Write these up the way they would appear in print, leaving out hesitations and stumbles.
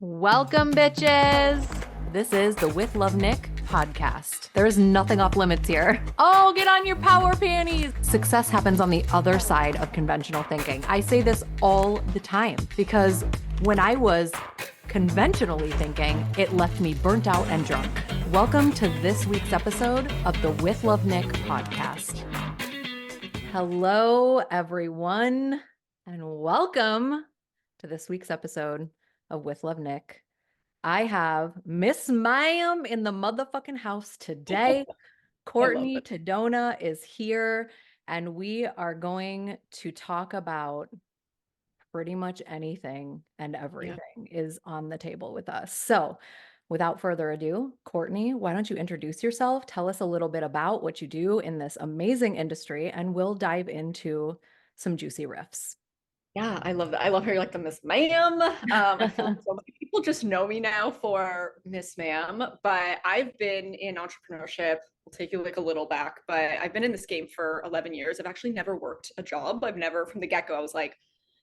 Welcome, bitches. This is the With Love Nick podcast. There is nothing off limits here. Oh, get on your power panties. Success happens on the other side of conventional thinking. I say this all the time because when I was conventionally thinking, it left me burnt out and drunk. Welcome to this week's episode of the With Love Nick podcast. Hello, everyone, and welcome to this week's episode of With Love Nick. I have Miss Ma'am in the motherfucking house today. Courtney Tadona is here, and we are going to talk about pretty much anything and everything is on the table with us. So without further ado, Courtney, why don't you introduce yourself? Tell us a little bit about what you do in this amazing industry, and we'll dive into some juicy riffs. Yeah, I love that. I love her like the Miss Ma'am. I feel like so many people just know me now for Miss Ma'am, but I've been in entrepreneurship. We'll take you like a little back, but I've been in this game for 11 years. I've actually never worked a job. I've never, from the get-go, I was like,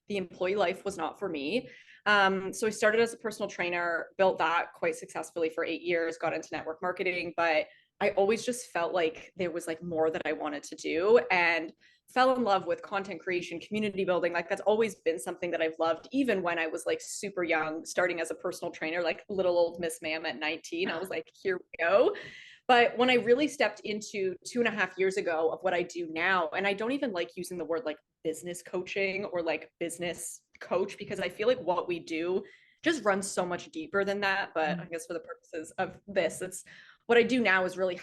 the employee life was not for me. So I started as a personal trainer, built that quite successfully for 8 years, got into network marketing, but I always just felt like there was like more that I wanted to do. And fell in love with content creation, community building. Like that's always been something that I've loved, even when I was like super young, starting as a personal trainer, like little old Miss Ma'am at 19. I was like, here we go. But when I really stepped into 2.5 years ago of what I do now, and I don't even like using the word like business coaching or like business coach, because I feel like what we do just runs so much deeper than that. But I guess for the purposes of this, it's what I do now is really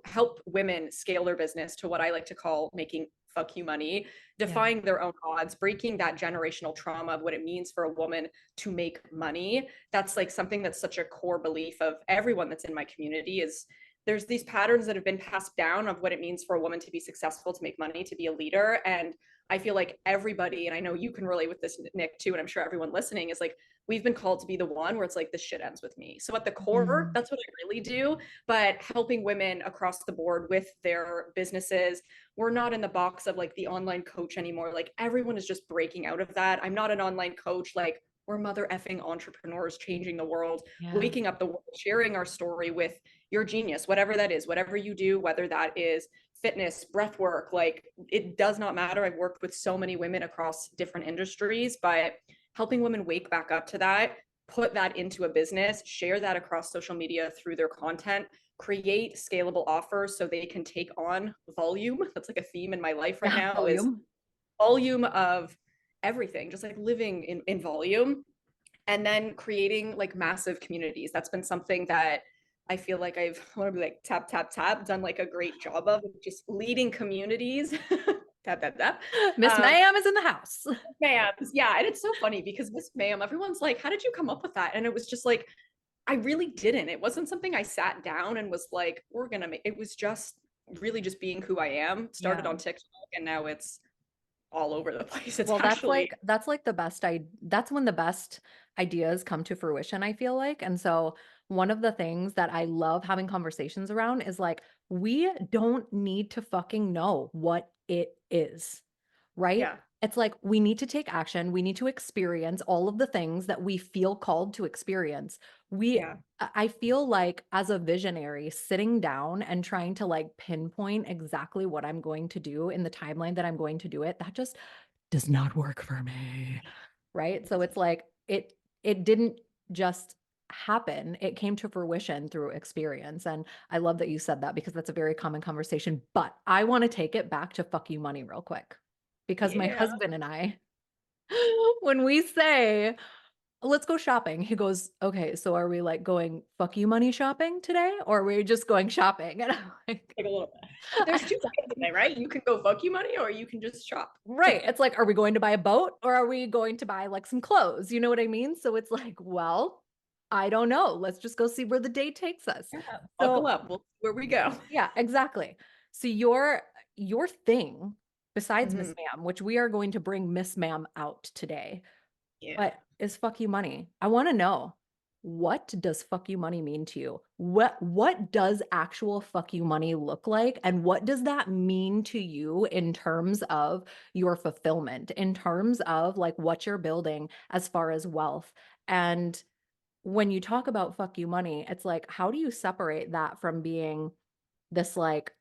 help women scale their business to what I like to call making fuck you money, defying their own odds, breaking that generational trauma of what it means for a woman to make money. That's like something that's such a core belief of everyone that's in my community is there's these patterns that have been passed down of what it means for a woman to be successful, to make money, to be a leader. And I feel like everybody, and I know you can relate with this, Nick, too, and I'm sure everyone listening is like, we've been called to be the one where it's like, this shit ends with me. So at the core, that's what I really do. But helping women across the board with their businesses, we're not in the box of like the online coach anymore. Like everyone is just breaking out of that. I'm not an online coach. Like we're mother effing entrepreneurs changing the world, waking up the world, sharing our story with your genius, whatever that is, whatever you do, whether that is fitness, breath work, like it does not matter. I've worked with so many women across different industries, but helping women wake back up to that, put that into a business, share that across social media through their content, create scalable offers so they can take on volume. That's like a theme in my life right now volume. Is volume of everything, just like living in volume, and then creating like massive communities. That's been something that I feel like I want to be like tap, tap, tap, done like a great job of just leading communities. Tap, tap, tap. Miss Ma'am is in the house. Ma'am. Yeah. And it's so funny because Miss Ma'am, everyone's like, how did you come up with that? And it was just like, I really didn't. It wasn't something I sat down and was like, we're going to make it. Was just really just being who I am. Started on TikTok and now it's all over the place. It's actually that's like the best that's when the best ideas come to fruition, I feel like. And so one of the things that I love having conversations around is like, we don't need to fucking know what it is, right? Yeah. It's like we need to take action. We need to experience all of the things that we feel called to experience. I feel like as a visionary, sitting down and trying to like pinpoint exactly what I'm going to do in the timeline that I'm going to do it, that just does not work for me. Right? So it's like it didn't just happen. It came to fruition through experience. And I love that you said that because that's a very common conversation. But I want to take it back to fuck you money real quick. Because my husband and I, when we say, let's go shopping, he goes, okay, so are we like going fuck you money shopping today? Or are we just going shopping? And I'm like a little bit. There's two sides today, right? You can go fuck you money or you can just shop. Right. It's like, are we going to buy a boat or are we going to buy like some clothes? You know what I mean? So it's like, well, I don't know. Let's just go see where the day takes us. Yeah, buckle up. We'll see where we go. Yeah, exactly. So your thing, besides Miss Ma'am, which we are going to bring Miss Ma'am out today, but is fuck you money. I want to know, what does fuck you money mean to you? What does actual fuck you money look like? And what does that mean to you in terms of your fulfillment, in terms of like what you're building as far as wealth? And when you talk about fuck you money, it's like, how do you separate that from being this like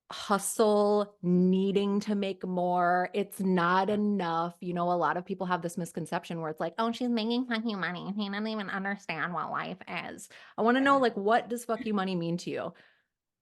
hustle, needing to make more? It's not enough. You know, a lot of people have this misconception where it's like, oh, she's making fuck you money. He doesn't even understand what life is. I want to know, Yeah. like, what does fuck you money mean to you?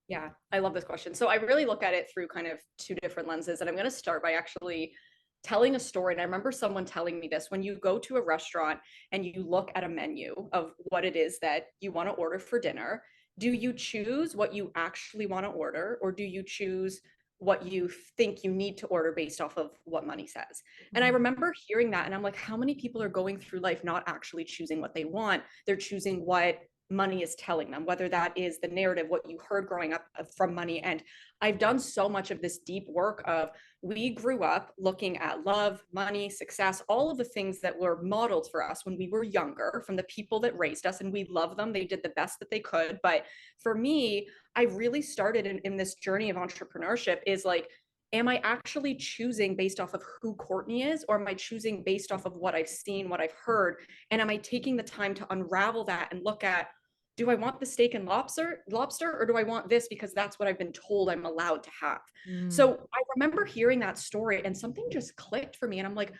Yeah, I love this question. So I really look at it through kind of two different lenses. And I'm going to start by actually telling a story. And I remember someone telling me this: when you go to a restaurant and you look at a menu of what it is that you want to order for dinner, do you choose what you actually want to order, or do you choose what you think you need to order based off of what money says? And I Mhm. remember hearing that, and I'm like, how many people are going through life not actually choosing what they want? They're choosing what money is telling them, whether that is the narrative, what you heard growing up from money. And I've done so much of this deep work of, we grew up looking at love, money, success, all of the things that were modeled for us when we were younger from the people that raised us, and we love them. They did the best that they could. But for me, I really started in this journey of entrepreneurship is like, am I actually choosing based off of who Courtney is, or am I choosing based off of what I've seen, what I've heard? And am I taking the time to unravel that and look at, do I want the steak and lobster, or do I want this because that's what I've been told I'm allowed to have? Mm. So I remember hearing that story and something just clicked for me. And I'm like,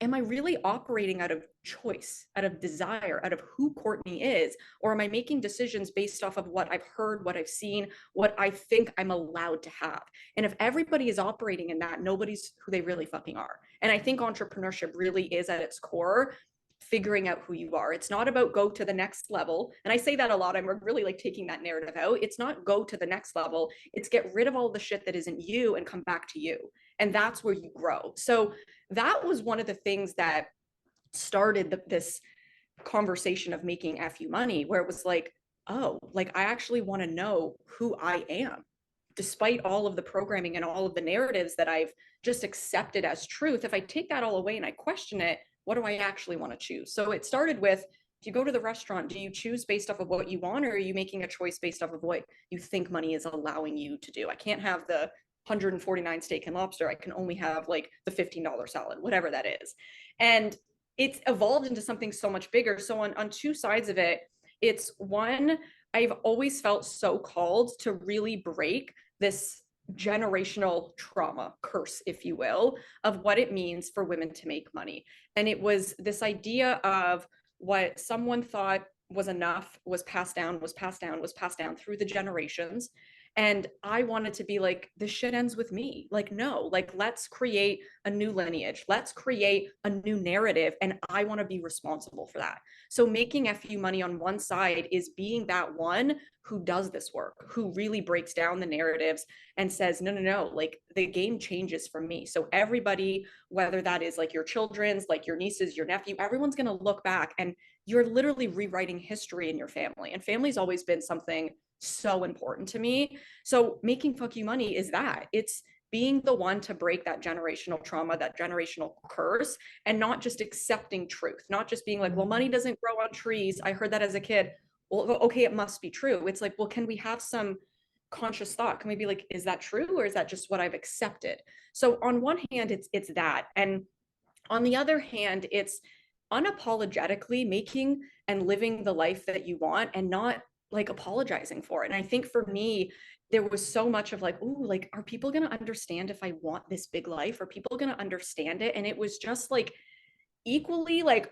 am I really operating out of choice, out of desire, out of who Courtney is? Or am I making decisions based off of what I've heard, what I've seen, what I think I'm allowed to have? And if everybody is operating in that, nobody's who they really fucking are. And I think entrepreneurship really is at its core figuring out who you are. It's not about go to the next level. And I say that a lot. I'm really like taking that narrative out. It's not go to the next level. It's get rid of all the shit that isn't you and come back to you. And that's where you grow. So that was one of the things that started this conversation of making FU money, where it was like, oh, like I actually want to know who I am, despite all of the programming and all of the narratives that I've just accepted as truth. If I take that all away and I question it, what do I actually want to choose? So it started with, if you go to the restaurant, do you choose based off of what you want, or are you making a choice based off of what you think money is allowing you to do? I can't have the 149 steak and lobster. I can only have like the $15 salad, whatever that is. And it's evolved into something so much bigger. So on two sides of it, it's one, I've always felt so called to really break this generational trauma curse, if you will, of what it means for women to make money. And it was this idea of what someone thought was enough was passed down, was passed down, was passed down through the generations. And I wanted to be like, this shit ends with me. Like, no, like, let's create a new lineage. Let's create a new narrative. And I want to be responsible for that. So making FU money on one side is being that one who does this work, who really breaks down the narratives and says, no, no, no, like the game changes for me. So everybody, whether that is like your children's, like your nieces, your nephew, everyone's going to look back and you're literally rewriting history in your family. And family's always been something so important to me. So making fuck you money is that. It's being the one to break that generational trauma, that generational curse, and not just accepting truth, not just being like, well, money doesn't grow on trees. I heard that as a kid. Well, okay, it must be true. It's like, well, can we have some conscious thought? Can we be like, is that true, or is that just what I've accepted? So on one hand, it's that. And on the other hand, it's unapologetically making and living the life that you want and not like apologizing for it. And I think for me, there was so much of like, oh, like, are people going to understand if I want this big life? Are people going to understand it? And it was just like equally like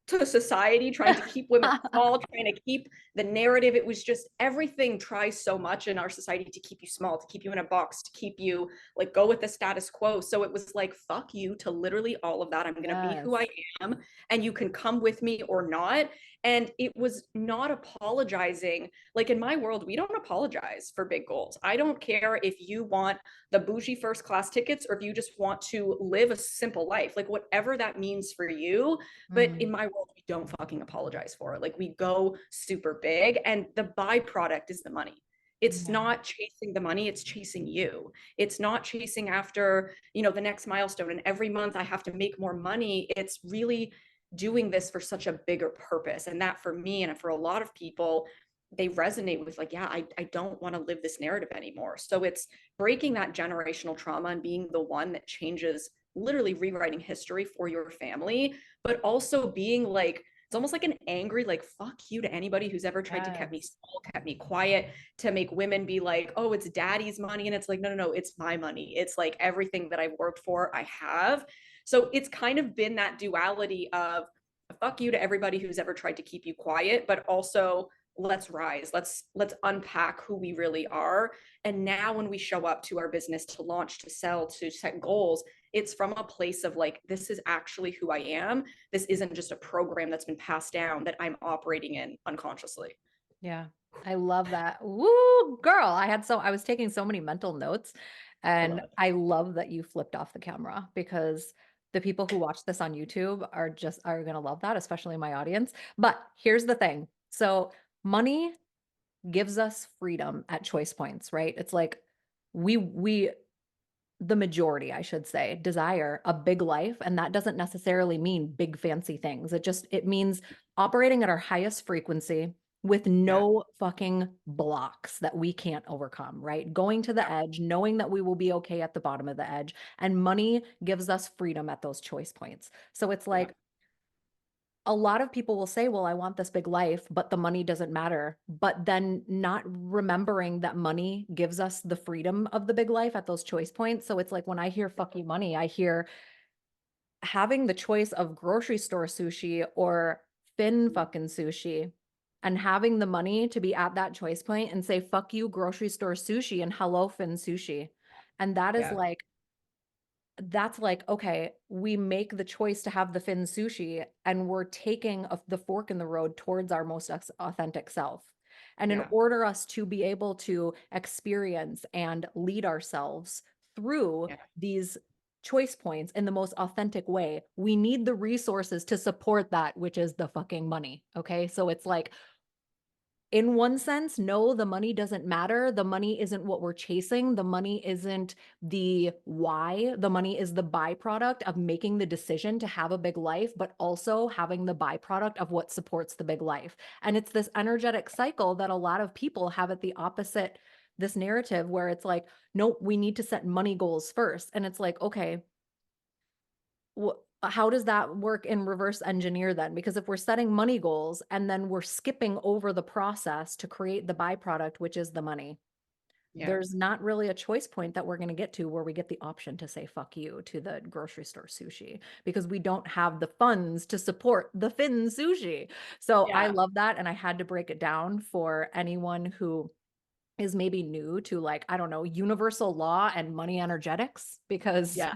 to society, trying to keep women small, trying to keep the narrative. It was just everything tries so much in our society to keep you small, to keep you in a box, to keep you like go with the status quo. So it was like, fuck you to literally all of that. I'm going to be who I Yes. am and you can come with me or not. And it was not apologizing. Like in my world, we don't apologize for big goals. I don't care if you want the bougie first class tickets or if you just want to live a simple life, like whatever that means for you. But in Mm. my world, we don't fucking apologize for it. Like we go super big and the byproduct is the money. It's Yeah. not chasing the money, it's chasing you. It's not chasing after, the next milestone. And every month I have to make more money. It's really doing this for such a bigger purpose. And that for me and for a lot of people, they resonate with like, yeah, I don't want to live this narrative anymore. So it's breaking that generational trauma and being the one that changes, literally rewriting history for your family, but also being like, it's almost like an angry, like, fuck you to anybody who's ever tried to keep me Yes. small, kept me quiet, to make women be like, oh, it's daddy's money. And it's like, no, no, no, it's my money. It's like everything that I've worked for, I have. So it's kind of been that duality of fuck you to everybody who's ever tried to keep you quiet, but also let's rise. Let's unpack who we really are. And now when we show up to our business to launch, to sell, to set goals, it's from a place of like, this is actually who I am. This isn't just a program that's been passed down that I'm operating in unconsciously. Yeah. I love that. Woo, girl. I was taking so many mental notes, I and love it. I love that you flipped off the camera because the people who watch this on YouTube are going to love that, especially my audience. But here's the thing. So, money gives us freedom at choice points, right? It's like we the majority, I should say, desire a big life, and that doesn't necessarily mean big fancy things. It means operating at our highest frequency with Yeah. no fucking blocks that we can't overcome, right? Going to the Yeah. edge, knowing that we will be okay at the bottom of the edge, and money gives us freedom at those choice points. So it's Yeah. like a lot of people will say, well, I want this big life, but the money doesn't matter. But then not remembering that money gives us the freedom of the big life at those choice points. So it's like when I hear fuck you money, I hear having the choice of grocery store sushi or fin fucking sushi, and having the money to be at that choice point and say, fuck you, grocery store sushi, and hello, fin sushi. And Yeah. that's like, okay, we make the choice to have the fin sushi, and we're taking the fork in the road towards our most authentic self. And in Yeah. order us to be able to experience and lead ourselves through Yeah. these choice points in the most authentic way, we need the resources to support that, which is the fucking money. Okay. So it's like, in one sense, no, the money doesn't matter. The money isn't what we're chasing. The money isn't the why. The money is the byproduct of making the decision to have a big life, but also having the byproduct of what supports the big life. And it's this energetic cycle that a lot of people have at the opposite, this narrative where it's like, nope, we need to set money goals first. And it's like, okay, how does that work in reverse engineer then? Because if we're setting money goals and then we're skipping over the process to create the byproduct, which is the money, Yeah. there's not really a choice point that we're going to get to where we get the option to say fuck you to the grocery store sushi because we don't have the funds to support the fin sushi. So I Yeah. love that. And I had to break it down for anyone who is maybe new to, like, I don't know, universal law and money energetics, because Yeah.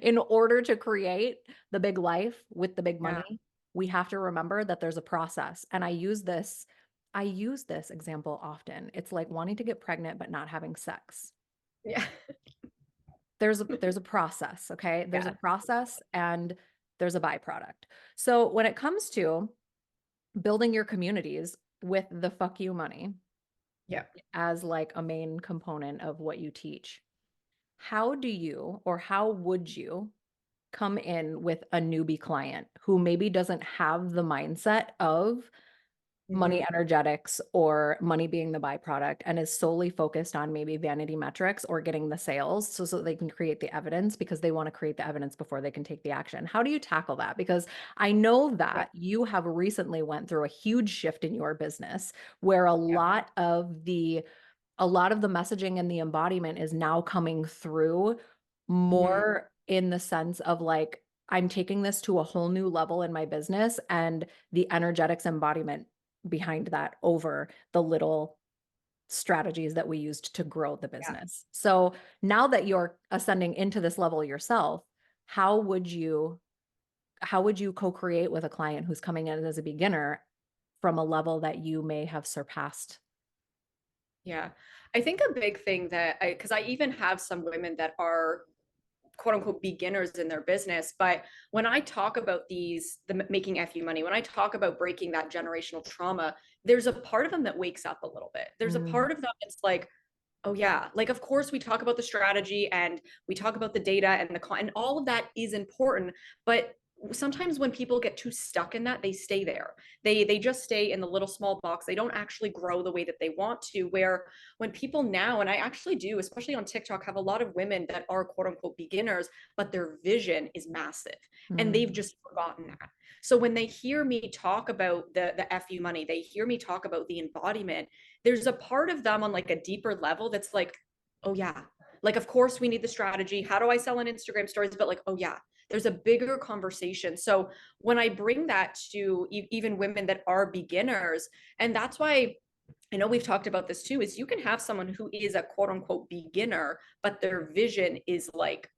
in order to create the big life with the big Yeah. money, we have to remember that there's a process. And I use this example often. It's like wanting to get pregnant but not having sex. Yeah. There's a process, okay? There's a Yeah. process and there's a byproduct. So when it comes to building your communities with the fuck you money Yeah. as like a main component of what you teach, how do you or how would you come in with a newbie client who maybe doesn't have the mindset of money Hmm. energetics or money being the byproduct and is solely focused on maybe vanity metrics or getting the sales so they can create the evidence because they want to create the evidence before they can take the action? How do you tackle that? Because I know Yeah. that you have recently went through a huge shift in your business where Yeah. a lot of the messaging and the embodiment is now coming through Hmm. more in the sense of like, I'm taking this to a whole new level in my business, and the energetics embodiment behind that over the little strategies that we used to grow the Yeah. business. So now that you're ascending into this level yourself, how would you co-create with a client who's coming in as a beginner from a level that you may have surpassed? Yeah. I think a big thing that because I even have some women that are quote unquote beginners in their business. But when I talk about the making FU money, when I talk about breaking that generational trauma, there's a part of them that wakes up a little bit. There's a Mm, part of them that's like, oh yeah, like of course we talk about the strategy and we talk about the data and and all of that is important, but sometimes when people get too stuck in that, they stay there. They just stay in the little small box. They don't actually grow the way that they want to. Where when people now, and I actually do, especially on TikTok, have a lot of women that are quote unquote beginners, but their vision is massive and they've Mm. just forgotten that. So when they hear me talk about the FU money, they hear me talk about the embodiment, there's a part of them on like a deeper level that's like, oh yeah, like of course we need the strategy. How do I sell on Instagram stories? But like, oh yeah, there's a bigger conversation. So when I bring that to even women that are beginners, and that's why I know we've talked about this too, is you can have someone who is a quote unquote beginner, but their vision is like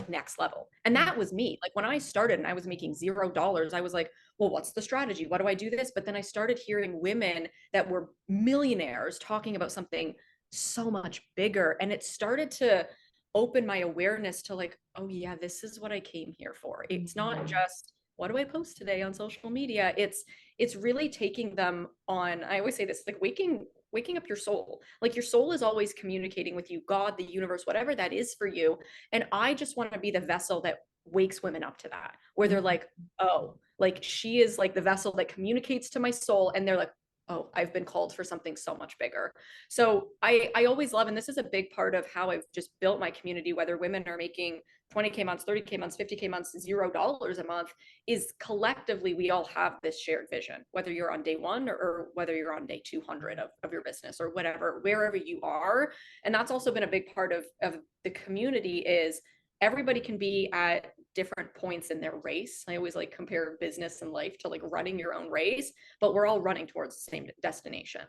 next level. And Mm. that was me. Like when I started and I was making $0, I was like, well, what's the strategy? Why do I do this? But then I started hearing women that were millionaires talking about something so much bigger. And it started to open my awareness to like, oh yeah, this is what I came here for. It's not Mm. just what do I post today on social media? It's really taking them on, I always say this, like waking up your soul. Like your soul is always communicating with you, God, the universe, whatever that is for you. And I just want to be the vessel that wakes women up to that, where they're Mm. like, oh, like she is like the vessel that communicates to my soul. And they're like, oh, I've been called for something so much bigger. So I always love, and this is a big part of how I've just built my community, whether women are making 20K months, 30K months, 50K months, $0 a month, is collectively we all have this shared vision, whether you're on day one or whether you're on day 200 of your business or whatever, wherever you are. And that's also been a big part of the community is everybody can be at different points in their race. I always like compare business and life to like running your own race, but we're all running towards the same destination.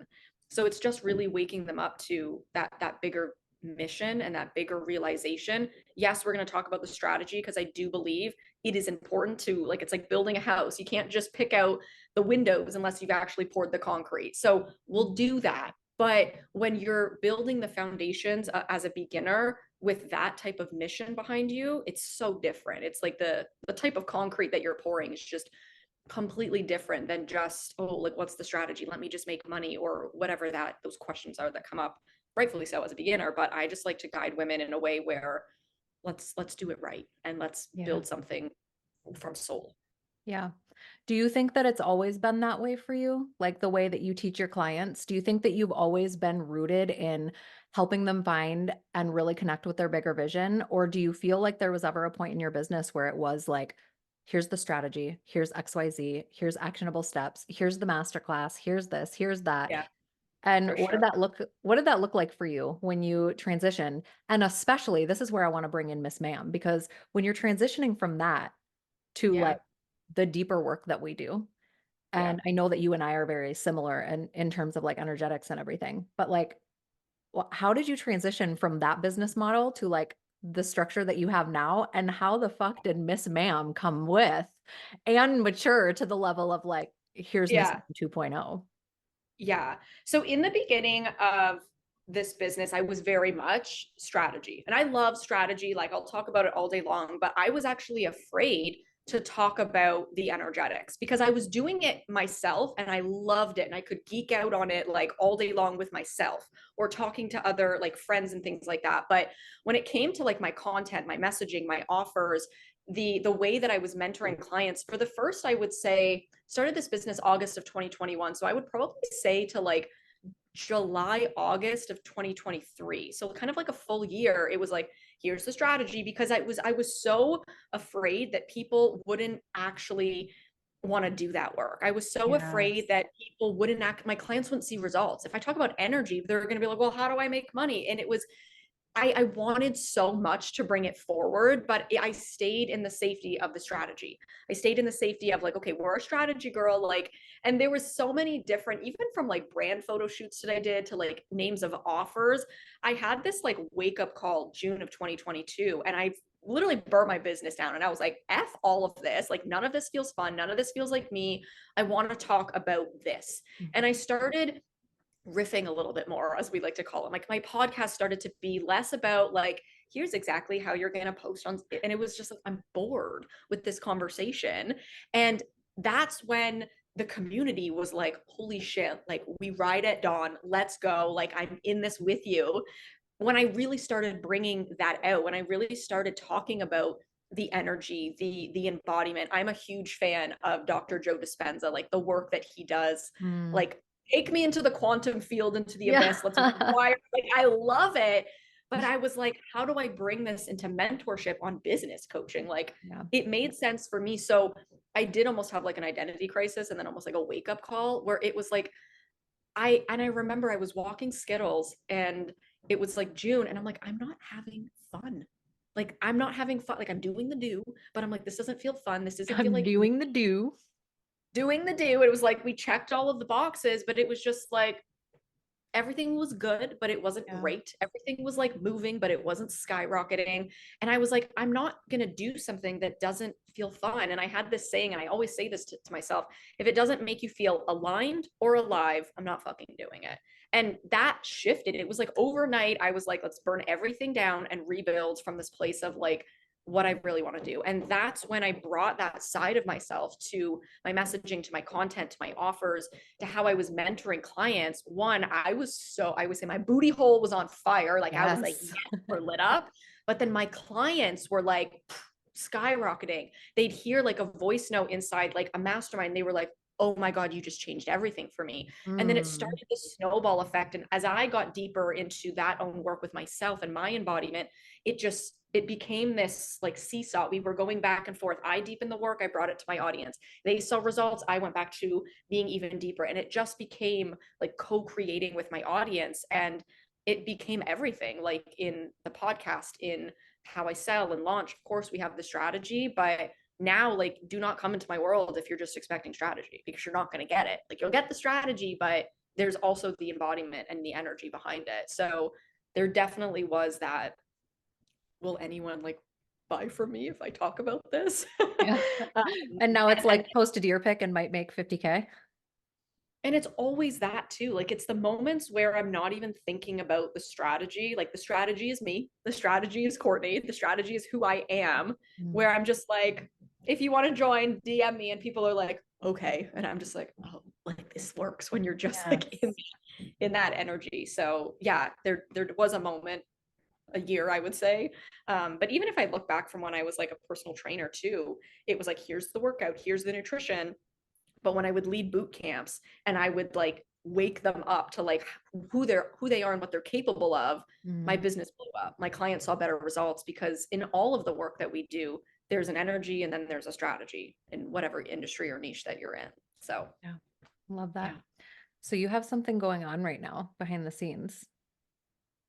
So it's just really waking them up to that bigger mission and that bigger realization. Yes, we're going to talk about the strategy because I do believe it is important to like it's like building a house. You can't just pick out the windows unless you've actually poured the concrete. So we'll do that. But when you're building the foundations as a beginner with that type of mission behind you, it's so different. It's like the type of concrete that you're pouring is just completely different than just, oh, like what's the strategy? Let me just make money or whatever that those questions are that come up, rightfully so as a beginner. But I just like to guide women in a way where let's do it right and let's Yeah. build something from soul. Yeah. Do you think that it's always been that way for you? Like the way that you teach your clients? Do you think that you've always been rooted in helping them find and really connect with their bigger vision? Or do you feel like there was ever a point in your business where it was like, here's the strategy, here's XYZ, here's actionable steps, here's the masterclass, here's this, here's that. Yeah, And for sure. what did that look like for you when you transitioned? And especially this is where I want to bring in Miss Ma'am, because when you're transitioning from that to like Yeah, the deeper work that we do. yeah. And I know that you and I are very similar in terms of like energetics and everything. But like, how did you transition from that business model to like the structure that you have now? And how the fuck did Miss Ma'am come with and mature to the level of like, here's Miss Yeah. Ma'am 2.0? Yeah. So in the beginning of this business, I was very much strategy. And I love strategy. Like I'll talk about it all day long, but I was actually afraid to talk about the energetics because I was doing it myself and I loved it and I could geek out on it like all day long with myself or talking to other like friends and things like that. But when it came to like my content, my messaging, my offers, the way that I was mentoring clients for the first, I would say, started this business August of 2021. So I would probably say to like July, August of 2023. So kind of like a full year. It was like, here's the strategy because I was so afraid that people wouldn't actually want to do that work. I was so afraid Yes. that people wouldn't act, my clients wouldn't see results. If I talk about energy, they're going to be like, well, how do I make money? And it was I wanted so much to bring it forward, but I stayed in the safety of the strategy. I stayed in the safety of like, okay, we're a strategy girl. Like, and there was so many different, even from like brand photo shoots that I did to like names of offers. I had this like wake up call June of 2022, and I literally burnt my business down. And I was like, F all of this. Like, none of this feels fun. None of this feels like me. I want to talk about this. And I started riffing a little bit more, as we like to call it. Like my podcast started to be less about like, here's exactly how you're going to post on. And it was just like, I'm bored with this conversation. And that's when the community was like, holy shit, like we ride at dawn. Let's go. Like I'm in this with you. When I really started bringing that out, when I really started talking about the energy, the embodiment. I'm a huge fan of Dr. Joe Dispenza, like the work that he does, Mm. like take me into the quantum field, into the Yeah. abyss, let's wire. Like I love it. But I was like, how do I bring this into mentorship on business coaching? Like Yeah. it made sense for me. So I did almost have like an identity crisis and then almost like a wake up call where it was like, I remember I was walking Skittles and it was like June and I'm like, I'm not having fun. Like I'm not having fun. Like I'm doing the do, but I'm like, this doesn't feel fun. This doesn't feel I'm like me doing the do. doing the do. It was like we checked all of the boxes, but it was just like everything was good, but it wasn't Yeah. great. Everything was like moving, but it wasn't skyrocketing. And I was like, I'm not going to do something that doesn't feel fun. And I had this saying, and I always say this to myself, if it doesn't make you feel aligned or alive, I'm not fucking doing it. And that shifted. It was like overnight, I was like, let's burn everything down and rebuild from this place of like, what I really want to do. And that's when I brought that side of myself to my messaging, to my content, to my offers, to how I was mentoring clients. One, I would say my booty hole was on fire. Like I was like, Yes. yes, we're lit up. But then my clients were like skyrocketing. They'd hear like a voice note inside, like a mastermind. They were like, oh my God, you just changed everything for me. And then it Mm. started this snowball effect. And as I got deeper into that own work with myself and my embodiment, it became this like seesaw. We were going back and forth. I deepened the work, I brought it to my audience. They saw results, I went back to being even deeper. And it just became like co-creating with my audience. And it became everything, like in the podcast, in how I sell and launch. Of course, we have the strategy, but now like do not come into my world if you're just expecting strategy, because you're not going to get it. Like you'll get the strategy, but there's also the embodiment and the energy behind it. So there definitely was that, will anyone like buy from me if I talk about this? Yeah. um, And now it's and like post a deer pic and might make 50K. and it's always that too. Like it's the moments where I'm not even thinking about the strategy. Like the strategy is me, the strategy is Courtney, the strategy is who I am, Mm. where I'm just like, if you want to join, DM me. And people are like, okay. And I'm just like, oh, like this works when you're just like Yes. in that energy. So yeah, there was a moment, a year, I would say. But even if I look back from when I was like a personal trainer too, it was like, here's the workout, here's the nutrition. But when I would lead boot camps and I would like wake them up to like who they are and what they're capable of, my Mm. business blew up. My clients saw better results because in all of the work that we do, there's an energy and then there's a strategy in whatever industry or niche that you're in. So Yeah. Love yeah. that. So you have something going on right now behind the scenes,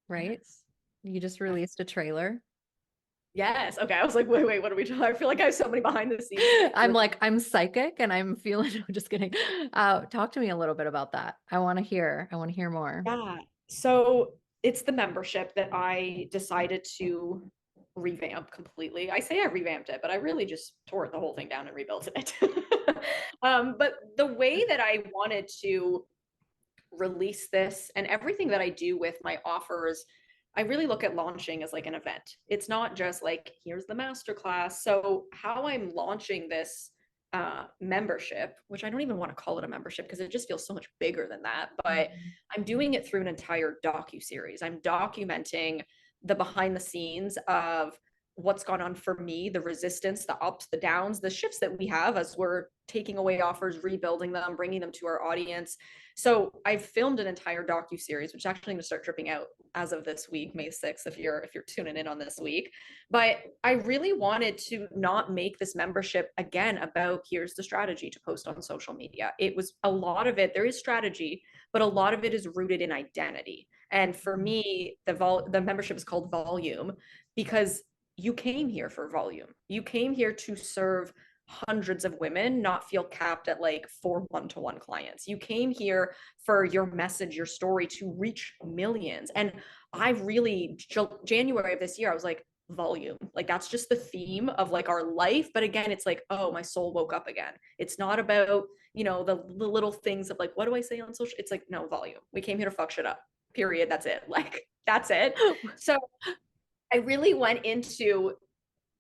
right? Yes. You just released a trailer. Yes. Okay. I was like, wait, what are we talking? I feel like I have so many behind the scenes. I'm like, I'm psychic and I'm feeling, I'm just kidding. Talk to me a little bit about that. I want to hear more. Yeah. So it's the membership that I decided to revamp completely. I say I revamped it, but I really just tore the whole thing down and rebuilt it. But the way that I wanted to release this and everything that I do with my offers, I really look at launching as like an event. It's not just like, here's the masterclass. So, how I'm launching this membership, which I don't even want to call it a membership because it just feels so much bigger than that, but Mhm. I'm doing it through an entire docu-series. I'm documenting the behind the scenes of what's gone on for me, the resistance, the ups, the downs, the shifts that we have as we're taking away offers, rebuilding them, bringing them to our audience. So I filmed an entire docu series, which is actually going to start dripping out as of this week, May 6th, if you're tuning in on this week. But I really wanted to not make this membership again about here's the strategy to post on social media. It was a lot of it. There is strategy, but a lot of it is rooted in identity. And for me, the membership is called Volume because you came here for volume. You came here to serve hundreds of women, not feel capped at like 4 one-to-one clients. You came here for your message, your story to reach millions. And I really, January of this year, I was like, volume. Like that's just the theme of like our life. But again, it's like, oh, my soul woke up again. It's not about, the little things of like, what do I say on social? It's like, no, volume. We came here to fuck shit up. Period. That's it. Like, that's it. So I really went into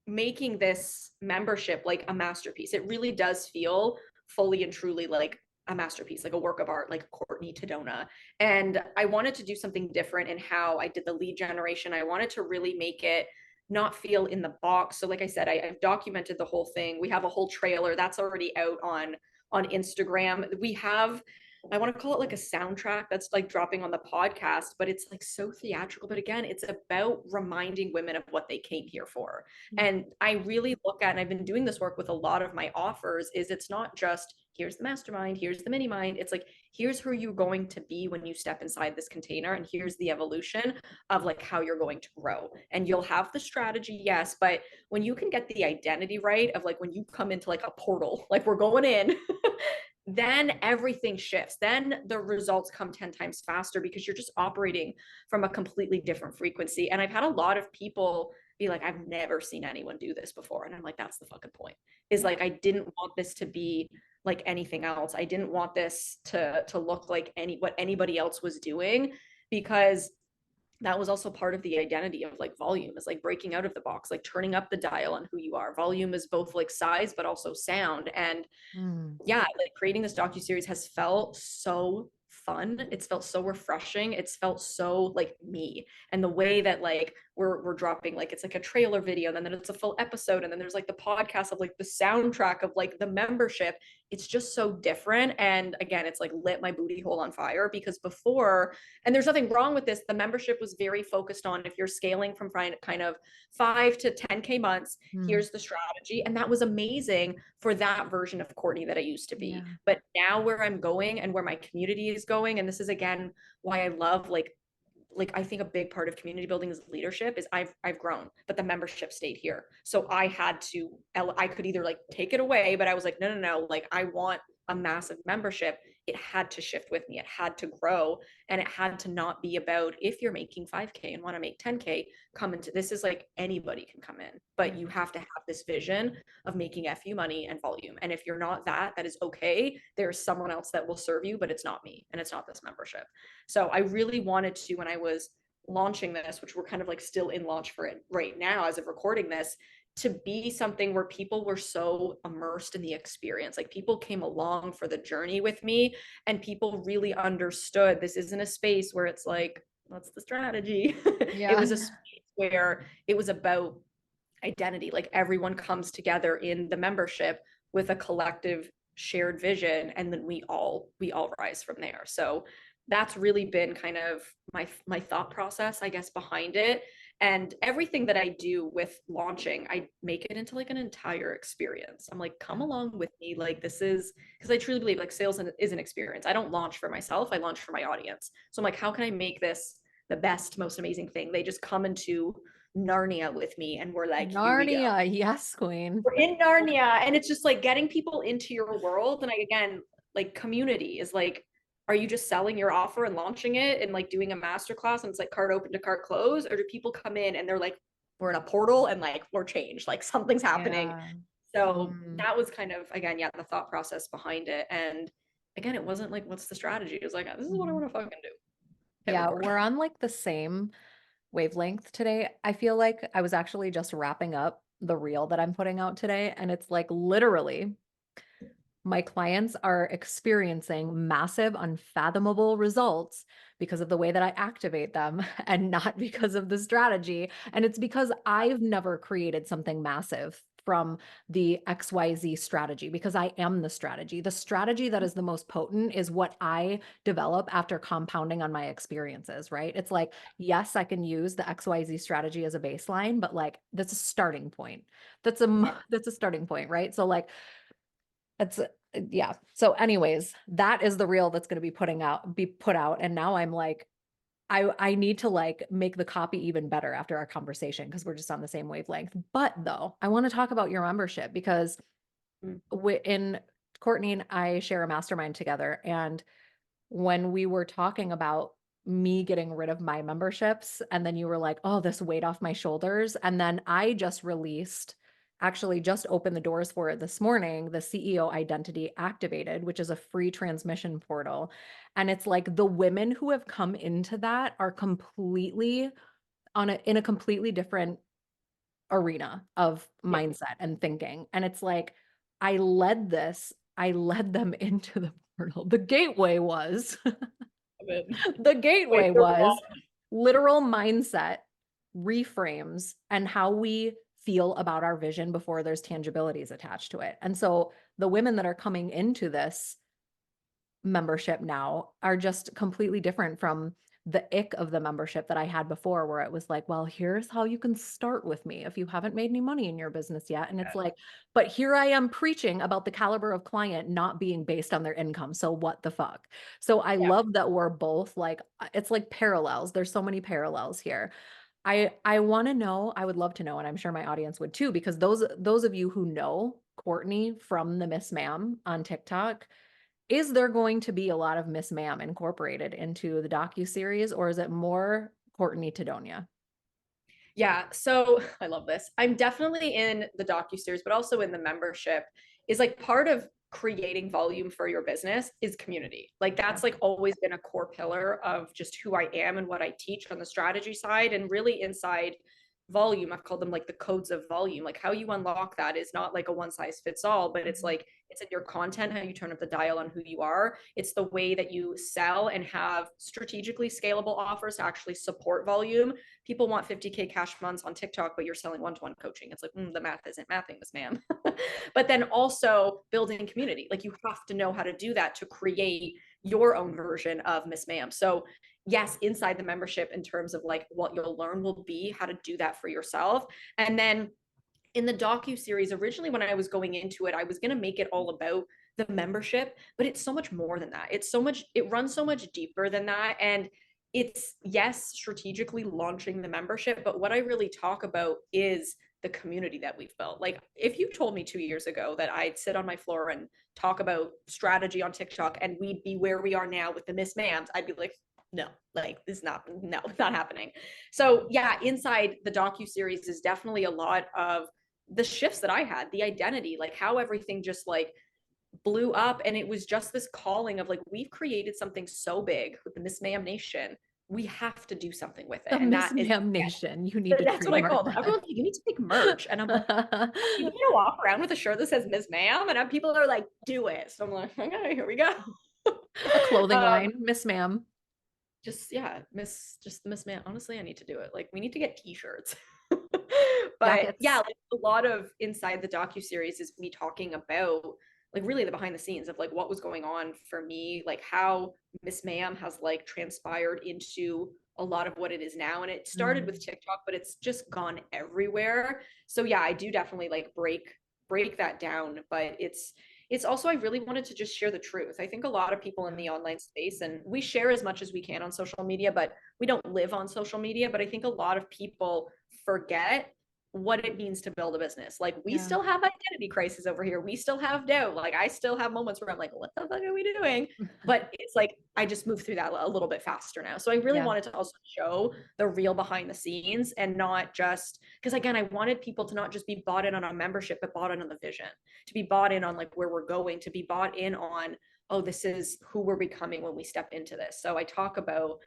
making this membership like a masterpiece. It really does feel fully and truly like a masterpiece, like a work of art, like Courtney Tadona. And I wanted to do something different in how I did the lead generation. I wanted to really make it not feel in the box. So like I said, I've documented the whole thing. We have a whole trailer that's already out on Instagram. We have, I want to call it like a soundtrack that's like dropping on the podcast, but it's like so theatrical. But again, it's about reminding women of what they came here for. And I really look at, and I've been doing this work with a lot of my offers, is it's not just here's the mastermind, here's the mini mind. It's like, here's who you're going to be when you step inside this container, and here's the evolution of like how you're going to grow. And you'll have the strategy, yes, but when you can get the identity right of like when you come into like a portal, like we're going in, then everything shifts. Then the results come 10 times faster because you're just operating from a completely different frequency. And I've had a lot of people be like, I've never seen anyone do this before. And I'm like, that's the fucking point. Is like, I didn't want this to be like anything else. I didn't want this to look like what anybody else was doing, because that was also part of the identity of like volume, is like breaking out of the box, like turning up the dial on who you are. Volume is both like size but also sound. And Mm. yeah, like creating this docu-series has felt so fun. It's felt so refreshing. It's felt so like me. And the way that like we're dropping, like it's like a trailer video, and then it's a full episode, and then there's like the podcast of like the soundtrack of like the membership. It's just so different. And again, it's like lit my booty hole on fire, because before, and there's nothing wrong with this, the membership was very focused on if you're scaling from kind of 5 to 10K months, Mm. here's the strategy. And that was amazing for that version of Courtney that I used to be. Yeah. But now where I'm going and where my community is going, and this is again why I love like I think a big part of community building is leadership, is I've grown, but the membership stayed here. So I had to, I could either like take it away, but I was like, no, no, no, like I want a massive membership. It had to shift with me. It had to grow, and it had to not be about if you're making 5K and want to make 10K, come into this. Is like anybody can come in, but you have to have this vision of making FU money and volume. And if you're not that, that is okay. There's someone else that will serve you, but it's not me, and it's not this membership. So I really wanted to, when I was launching this, which we're kind of like still in launch for it right now as of recording this, to be something where people were so immersed in the experience. Like people came along for the journey with me, and people really understood this isn't a space where it's like, what's the strategy? It Yeah. was a space where it was about identity. Like everyone comes together in the membership with a collective shared vision, and then we all rise from there. So that's really been kind of my thought process, I guess, behind it. And everything that I do with launching, I make it into like an entire experience. I'm like, come along with me. Like this is, because I truly believe like sales is an experience. I don't launch for myself, I launch for my audience. So I'm like, how can I make this the best, most amazing thing? They just come into Narnia with me, and we're like, here we go. Narnia, yes, queen. We're in Narnia, and it's just like getting people into your world. And I, again, like community is like, are you just selling your offer and launching it and like doing a masterclass and it's like cart open to cart close? Or do people come in and they're like, we're in a portal and like we're changed, like something's happening. Yeah. So Mm. that was kind of, again, yeah, the thought process behind it. And again, it wasn't like, what's the strategy? It was like, this is what I Mhm. want to fucking do. Hit Yeah, record. we're on like the same wavelength today. I feel like I was actually just wrapping up the reel that I'm putting out today, and it's like literally my clients are experiencing massive, unfathomable results because of the way that I activate them and not because of the strategy. And it's because I've never created something massive from the XYZ strategy, because I am the strategy. The strategy that is the most potent is what I develop after compounding on my experiences, right? It's like, yes, I can use the XYZ strategy as a baseline, but like that's a starting point. That's a starting point, right? So like it's yeah. So anyways, that is the reel that's going to be put out. And now I'm like, I need to like make the copy even better after our conversation because we're just on the same wavelength. But though, I want to talk about your membership because Mm. in Courtney and I share a mastermind together. And when we were talking about me getting rid of my memberships, and then you were like, oh, this weight off my shoulders. And then I just released, actually just opened the doors for it this morning, the CEO Identity Activated, which is a free transmission portal. And it's like the women who have come into that are completely in a completely different arena of Yeah. mindset and thinking. And it's like, I led them into the portal. The gateway was Love it. the Wait, gateway you're wrong. was literal mindset reframes and how we feel about our vision before there's tangibilities attached to it. And so the women that are coming into this membership now are just completely different from the ick of the membership that I had before, where it was like, well, here's how you can start with me if you haven't made any money in your business yet. And it's like, but here I am preaching about the caliber of client not being based on their income. So what the fuck? So I Yeah. love that we're both like, it's like parallels. There's so many parallels here. I want to know, I would love to know, and I'm sure my audience would too, because those of you who know Courtney from the Miss Ma'am on TikTok, is there going to be a lot of Miss Ma'am incorporated into the docu-series, or is it more Courtney Tadonia? Yeah, so I love this. I'm definitely in the docu-series, but also in the membership is like part of creating volume for your business is community. Like Yeah. that's like always been a core pillar of just who I am and what I teach on the strategy side and really inside volume. I've called them like the codes of volume. Like how you unlock that is not like a one size fits all, but it's Mhm. like it's in your content, how you turn up the dial on who you are. It's the way that you sell and have strategically scalable offers to actually support volume. People want 50K cash months on TikTok, but you're selling one-to-one coaching. It's like, the math isn't mathing this, ma'am. But then also building community. Like you have to know how to do that to create your own version of Miss Ma'am. So yes, inside the membership in terms of like what you'll learn will be how to do that for yourself. And then in the docu series, originally when I was going into it, I was going to make it all about the membership, but it's so much more than that. It's so much, it runs so much deeper than that. And it's, yes, strategically launching the membership, but what I really talk about is the community that we've built. Like if you told me 2 years ago that I'd sit on my floor and talk about strategy on TikTok and we'd be where we are now with the Miss Ma'ams, I'd be like, no, like this is not, no, not happening. So yeah, inside the docu series is definitely a lot of the shifts that I had, the identity, like how everything just like blew up. And it was just this calling of like, we've created something so big with the Miss Ma'am Nation. We have to do something with it. The And Miss that is, Ma'am Nation. You need to that's what I trademark call them. that. Everyone's like, you need to make merch. And I'm like, you gonna walk around with a shirt that says Miss Ma'am? And people are like, do it. So I'm like, okay, here we go. A clothing um, line, Miss Ma'am. just yeah, just Miss Ma'am. Honestly, I need to do it. Like we need to get t-shirts. But yeah, Jackets. like a lot of inside the docu series is me talking about like really the behind the scenes of like what was going on for me, like how Miss Ma'am has like transpired into a lot of what it is now. And it started with Mm, TikTok, but it's just gone everywhere. So yeah, I do definitely like break that down, but it's also I really wanted to just share the truth. I think a lot of people in yeah. the online space, and we share as much as we can on social media, but we don't live on social media. But I think a lot of people forget what it means to build a business. Like we Yeah. still have identity crisis over here. We still have doubt. Like I still have moments where I'm like, what the fuck are we doing? But it's like I just move through that a little bit faster now. So I really Yeah. wanted to also show the real behind the scenes and not just because again, I wanted people to not just be bought in on a membership, but bought in on the vision, to be bought in on like where we're going, to be bought in on, oh, this is who we're becoming when we step into this. So I talk about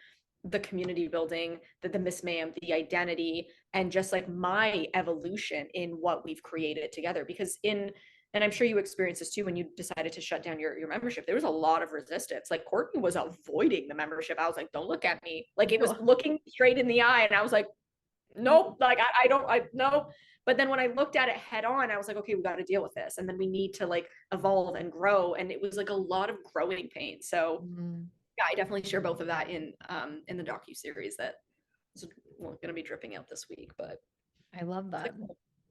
the community building, the Miss Ma'am, the identity, and just like my evolution in what we've created together. Because and I'm sure you experienced this too when you decided to shut down your membership. There was a lot of resistance. Like Courtney was avoiding the membership. I was like, don't look at me. Like it was No. looking straight in the eye. And I was like, nope, like I don't, I nope. But then when I looked at it head on, I was like, okay, we got to deal with this. And then we need to like evolve and grow. And it was like a lot of growing pain. So Mm, yeah, I definitely share both of that in the docu series that is going to be dripping out this week. But I love it's that. like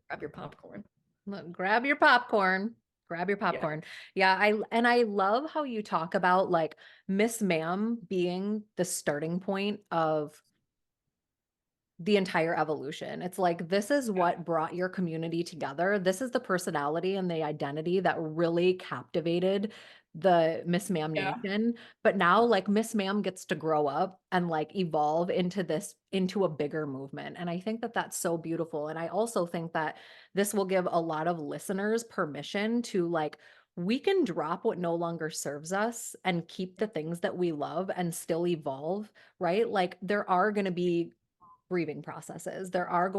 grab your popcorn. Look, grab your popcorn. Grab your Yeah, popcorn. Yeah, I love how you talk about like Miss Ma'am being the starting point of the entire evolution. It's like, this is what brought your community together. This is the personality and the identity that really captivated the Miss Ma'am yeah, Nation. But now, like, Miss Ma'am gets to grow up and like evolve into into a bigger movement. And I think that that's so beautiful. And I also think that this will give a lot of listeners permission to like, we can drop what no longer serves us and keep the things that we love and still evolve, right? Like, there are going to be grieving processes. There is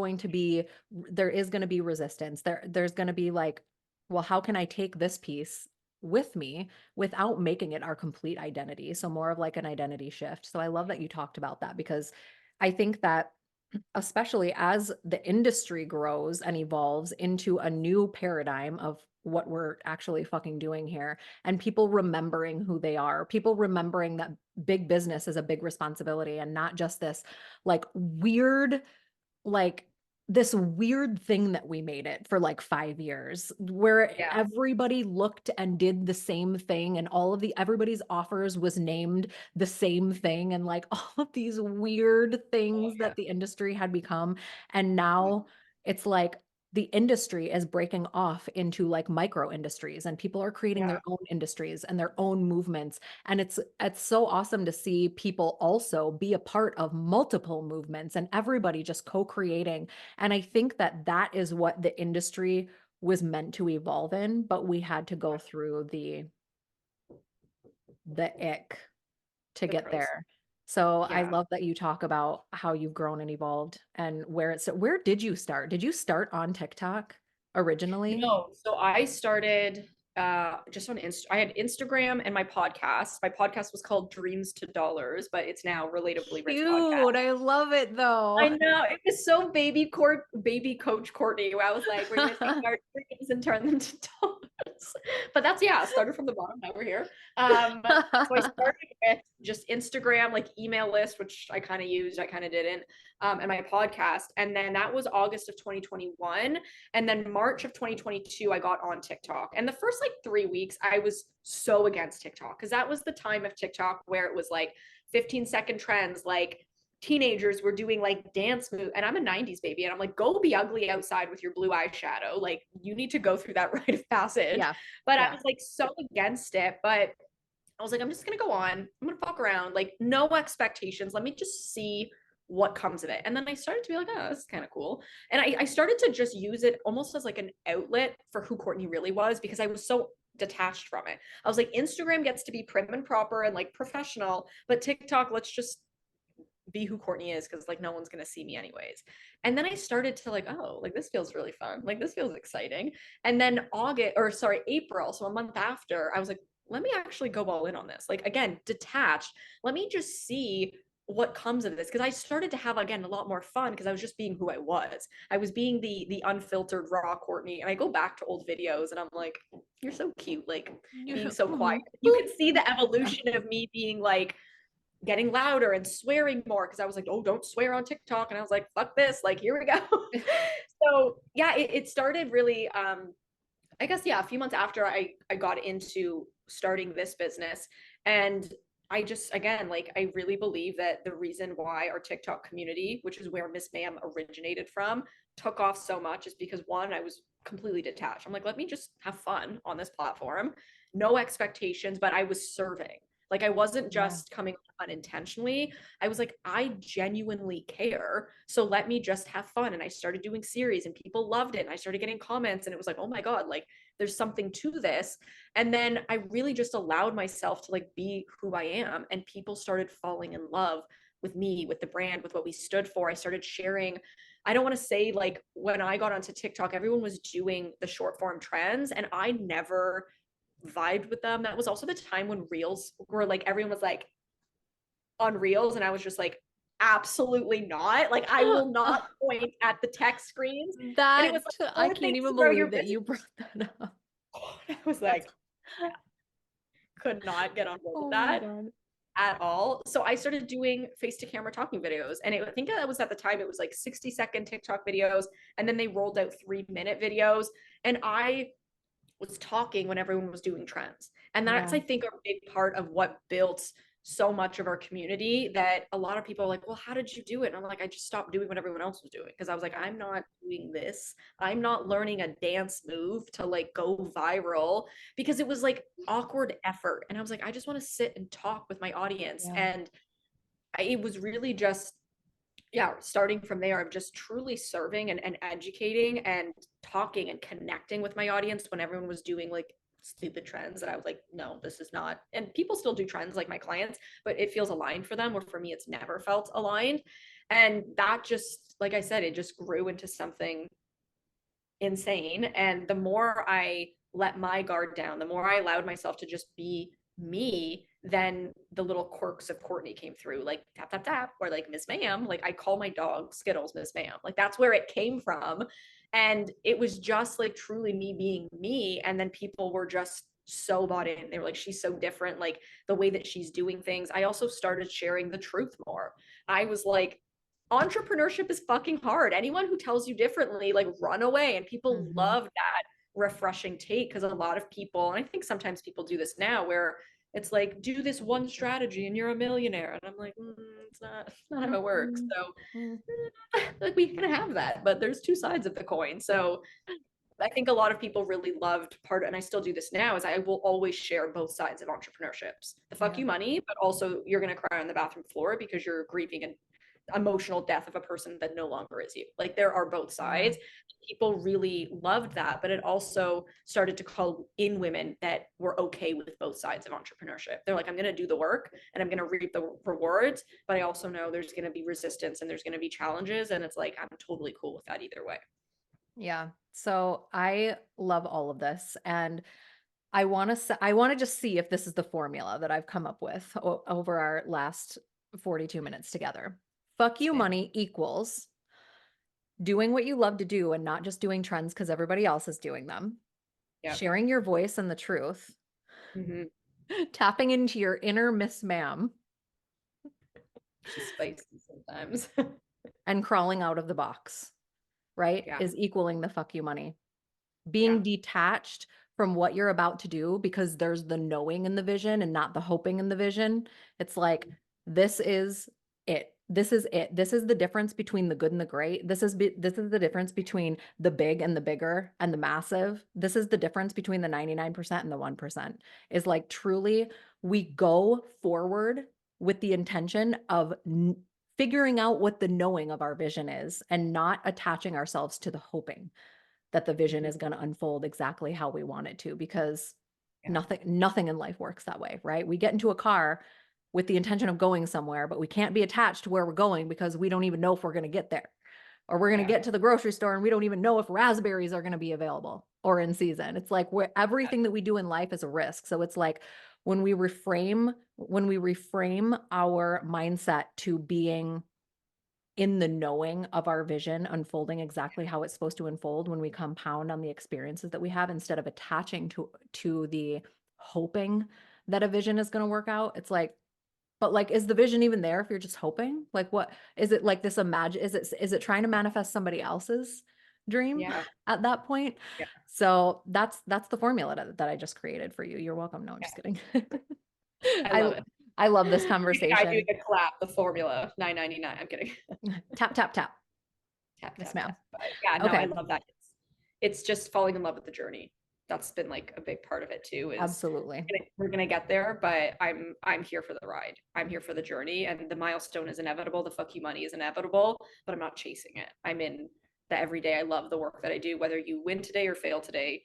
going to be resistance. There's going to be like, well, how can I take this piece with me without making it our complete identity? So more of like an identity shift. So I love that you talked about that because I think that especially as the industry grows and evolves into a new paradigm of what we're actually fucking doing here, and people remembering who they are, people remembering that big business is a big responsibility and not just this like weird, like this weird thing that we made it for like 5 years where Yeah. everybody looked and did the same thing and all of the everybody's offers was named the same thing, and like all of these weird Oh, things yeah. that the industry had become. And now it's like the industry is breaking off into like micro industries and people are creating Yeah. their own industries and their own movements, and it's so awesome to see people also be a part of multiple movements and everybody just co-creating. And I think that that is what the industry was meant to evolve in, but we had to go through the ick to The get pros. there. So I Yeah. love that you talk about how you've grown and evolved and where did you start? Did you start on TikTok originally? No, so I started just on I had Instagram and my podcast. My podcast was called Dreams to Dollars, but it's now Relatively Rich Podcast. Cute. I love it I though. know it was so baby coach Courtney, where I was like, we're gonna take our dreams and turn them to dollars. But that's yeah, started from the bottom. Now we're here. So I started with just Instagram, like email list, which I kind of used, I kind of didn't, and my podcast. And then that was August of 2021. And then March of 2022, I got on TikTok. And the first like 3 weeks, I was so against TikTok because that was the time of TikTok where it was like 15-second trends, like teenagers were doing like dance move, and I'm a 90s baby, and I'm like, go be ugly outside with your blue eyeshadow, like you need to go through that rite of passage. Yeah. But I Yeah. was like so against it, but I was like, I'm just gonna go on, I'm gonna fuck around, like no expectations, let me just see what comes of it. And then I started to be like, oh, this is kind of cool. And I started to just use it almost as like an outlet for who Courtney really was, because I was so detached from it. I was like, Instagram gets to be prim and proper and like professional, but TikTok, let's just be who Courtney is, because like no one's gonna see me anyways. And then I started to like, oh, like this feels really fun, like this feels exciting. And then April, so a month after, I was like, let me actually go all in on this, like again, detached, let me just see what comes of this, because I started to have again a lot more fun because I was just being who I was being the unfiltered raw Courtney. And I go back to old videos and I'm like, you're so cute, like being so quiet, Mhm. you can see the evolution of me being like getting louder and swearing more, because I was like, oh, don't swear on TikTok. And I was like, fuck this, like here we go. So yeah, it started really I guess yeah, a few months after I got into starting this business. And I just again, like I really believe that the reason why our TikTok community, which is where Miss Ma'am originated from, took off so much is because one, I was completely detached. I'm like, let me just have fun on this platform, no expectations, but I was serving. Like I wasn't Yeah. just coming unintentionally. I was like, I genuinely care. So let me just have fun. And I started doing series and people loved it. And I started getting comments and it was like, oh my God, like there's something to this. And then I really just allowed myself to like be who I am. And people started falling in love with me, with the brand, with what we stood for. I started sharing. I don't want to say like when I got onto TikTok, everyone was doing the short form trends and I never vibed with them. That was also the time when reels were like, everyone was like on reels. And I was just like, absolutely not. Like, I will not point at the text screens. And it was like I 4 can't things to even grow your believe that business. you brought that up. I was That's like, could not get on board with oh my that God. at all. So I started doing face to camera talking videos. And I think that was at the time, it was like 60-second TikTok videos. And then they rolled out 3-minute videos. And I was talking when everyone was doing trends. And that's, Yeah. I think, a big part of what built so much of our community, that a lot of people are like, well, how did you do it? And I'm like, I just stopped doing what everyone else was doing, because I was like, I'm not doing this. I'm not learning a dance move to like go viral, because it was like awkward effort. And I was like, I just want to sit and talk with my audience. Yeah. And it was really just yeah, starting from there of just truly serving and educating and talking and connecting with my audience when everyone was doing like stupid trends that I was like, no, this is not. And people still do trends like my clients, but it feels aligned for them, where for me, it's never felt aligned. And that just, like I said, it just grew into something insane. And the more I let my guard down, the more I allowed myself to just be me, then the little quirks of Courtney came through, like tap, tap, tap, or like Miss Ma'am. Like I call my dog Skittles Miss Ma'am. Like that's where it came from. And it was just like truly me being me. And then people were just so bought in. They were like, she's so different, like the way that she's doing things. I also started sharing the truth more. I was like, entrepreneurship is fucking hard. Anyone who tells you differently, like run away. And people Mhm. love that refreshing take, because a lot of people, and I think sometimes people do this now, where it's like, do this one strategy and you're a millionaire. And I'm like, it's not how it works. Mhm. So Mm. like we can have that, but there's two sides of the coin. So I think a lot of people really loved part, and I still do this now, is I will always share both sides of entrepreneurships. The fuck Yeah. you money, but also you're going to cry on the bathroom floor because you're grieving an emotional death of a person that no longer is you. Like there are both Yeah. sides. People really loved that, but it also started to call in women that were okay with both sides of entrepreneurship. They're like, I'm going to do the work and I'm going to reap the rewards, but I also know there's going to be resistance and there's going to be challenges. And it's like, I'm totally cool with that either way. Yeah. So I love all of this, and I want to just see if this is the formula that I've come up with over our last 42 minutes together. Fuck you Same. money equals doing what you love to do and not just doing trends because everybody else is doing them. Yeah. Sharing your voice and the truth. Mm-hmm. Tapping into your inner Miss Ma'am She's spicy sometimes. and crawling out of the box, right? Yeah. Is equaling the fuck you money. Yeah. Being detached from what you're about to do because there's the knowing in the vision and not the hoping in the vision. It's like, this is it. This is it. This is the difference between the good and the great. This is the difference between the big and the bigger and the massive. This is the difference between the 99% and the 1%. Is like truly we go forward with the intention of figuring out what the knowing of our vision is and not attaching ourselves to the hoping that the vision Mhm. is going to unfold exactly how we want it to, because Yeah. nothing in life works that way, right? We get into a car with the intention of going somewhere, but we can't be attached to where we're going because we don't even know if we're going to get there. Or we're going to Yeah. get to the grocery store and we don't even know if raspberries are going to be available or in season. It's like where everything that we do in life is a risk. So it's like when we reframe our mindset to being in the knowing of our vision unfolding exactly how it's supposed to unfold, when we compound on the experiences that we have instead of attaching to the hoping that a vision is going to work out. It's like, but like, is the vision even there if you're just hoping? Like, what is it, like this imagine, is it trying to manifest somebody else's dream Yeah. at that point? Yeah. So that's the formula that I just created for you. You're welcome. No, I'm Yeah. just kidding. I I love it. I love this I do conversation. the clap, the formula, 9.99. I'm kidding. Tap, tap, tap. Tap, Yes, tap, ma'am. tap. But yeah, no, I Okay. love that. It's just falling in love with the journey. That's been like a big part of it too, is Absolutely. we're gonna get there, but I'm here for the ride. I'm here for the journey, and the milestone is inevitable. The fuck you money is inevitable, but I'm not chasing it. I'm in the everyday. I love the work that I do. Whether you win today or fail today,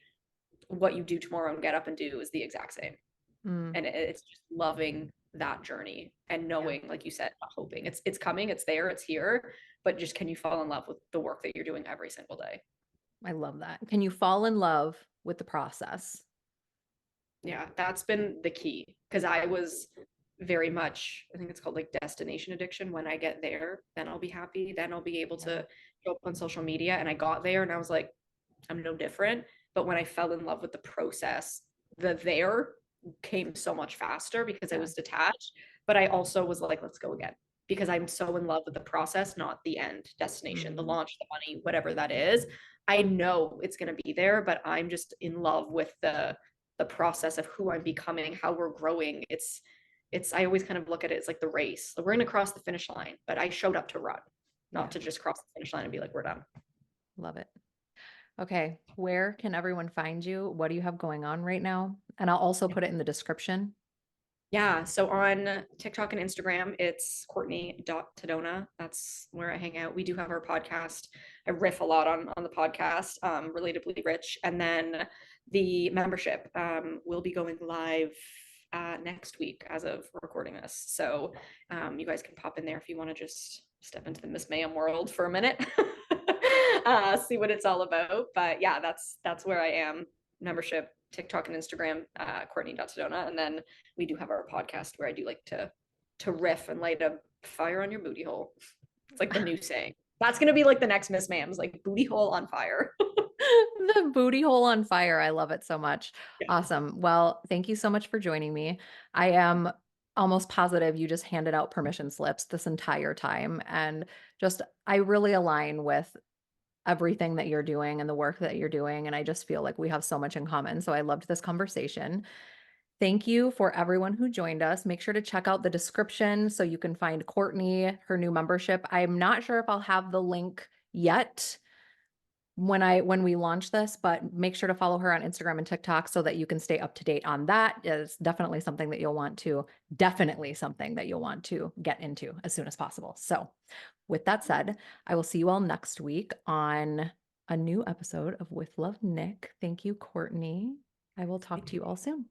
what you do tomorrow and get up and do is the exact same. Mm, And it's just loving that journey and yeah, knowing, like you said, not hoping it's coming, it's there, it's here, but just can you fall in love with the work that you're doing every single day? I love that. Can you fall in love with the process? Yeah, that's been the key, because I was very much, I think it's called like destination addiction. When I get there, then I'll be happy, then I'll be able Yeah. to show up on social media. And I got there and I was like, I'm no different. But when I fell in love with the process, the there came so much faster because I Yeah. was detached. But I also was like, let's go again, because I'm so in love with the process, not the end destination, the Mm, launch, the money, whatever that is. I know it's going to be there, but I'm just in love with the process of who I'm becoming, how we're growing. It's I always kind of look at it as like the race. We're going to cross the finish line, but I showed up to run, not yeah. to just cross the finish line and be like, we're done. Love it. Okay. Where can everyone find you? What do you have going on right now? And I'll also put it in the description. Yeah, so on TikTok and Instagram, it's Courtney.Tadona. That's where I hang out. We do have our podcast. I riff a lot on the podcast, Relatably Rich. And then the membership will be going live next week as of recording this. So you guys can pop in there if you want to just step into the Miss Mayhem world for a minute, see what it's all about. But yeah, that's where I am. Membership TikTok and Instagram, Courtney.Sedona. And then we do have our podcast where I do like to riff and light a fire on your booty hole. It's like the new saying. That's gonna be like the next Miss Ma'am's, like booty hole on fire. The booty hole on fire. I love it so much. Yeah. Awesome. Well, thank you so much for joining me. I am almost positive you just handed out permission slips this entire time. And just, I really align with everything that you're doing and the work that you're doing. And I just feel like we have so much in common. So I loved this conversation. Thank you for everyone who joined us. Make sure to check out the description so you can find Courtney, her new membership. I'm not sure if I'll have the link yet when we launch this, but make sure to follow her on Instagram and TikTok so that you can stay up to date on that. It's definitely something that you'll want to get into as soon as possible. So with that said, I will see you all next week on a new episode of With Love Nick. Thank you, Courtney. I will talk to you all soon.